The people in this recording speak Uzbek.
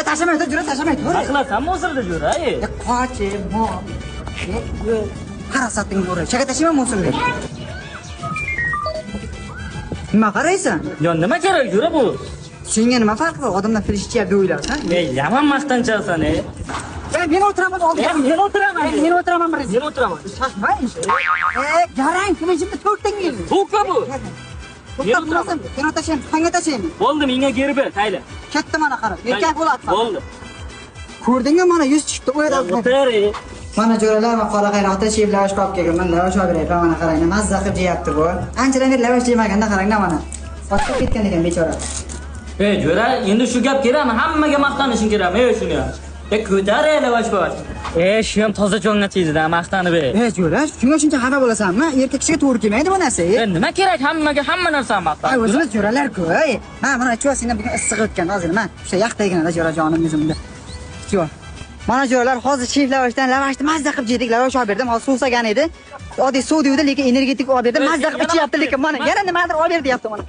Tashlamaydi, jura tashlamaydi. Qilasanmi o'sirda jo'ra? Qochi, mo. Qarasating bo'ri. Chaka tashlayman o'sirga. Nima qaraysan? Yo, nima kerak jo'ra bu? Senga nima farqi bor? Odamlar fil ichyapti o'ylarsan. Yaman maqtanchalsan, Men o'tiraman, men o'tiraman. Men o'tiraman, Men o'tiraman. Shoshmang. Garang, kim ichimda to'rtdingiz. To'qqa bu. To'xtab, kino tashlayman, qanga tashlayman. Bo'ldi, menga geri ber, tayla. Katta mana qarab, erkak bo'ladi. Bo'ldi. Ko'rdingmi, mana yuz chiqdi, u yerda. O'tir. Mana jo'ralar va qora qayraqda chip lavash qolib kelgan. Men lavash olib berayapman, mana qarang, mazza qilib yeyapti bu. Anchadan beri lavash yemaganda qarang, mana. Ochib ketgan ekan bechora. Jo'ra, endi shu gap kerakmi? Hammaga maqtanishing kerakmi? Shuni ham. Ko'tar lavash bor. Shu ham toza jonga tegdi-da, maqtanib ber. Jo'ra, shunga shuncha xafa bo'lasanmi? Erkak kishiga to'g'ri kelmaydi bu narsa. Nima kerak hammaga hamma narsani maqtan. O'zimiz jo'ralar-ku. Mana ichvasingdan bugun issiq o'tgan hozir. Mana o'sha yaqdaygina jo'ra jonim yuzimda. Jo'r. Mana jo'ralar hozir chif lavashdan lavashni mazza qilib yedik, lavash olib berdim. Hozir suvsagan edi. Oddiy suv deydi, lekin energetik olib berdim. Mazza qilib ichyapti, lekin mana yana nimadir olib ber deyapti mana.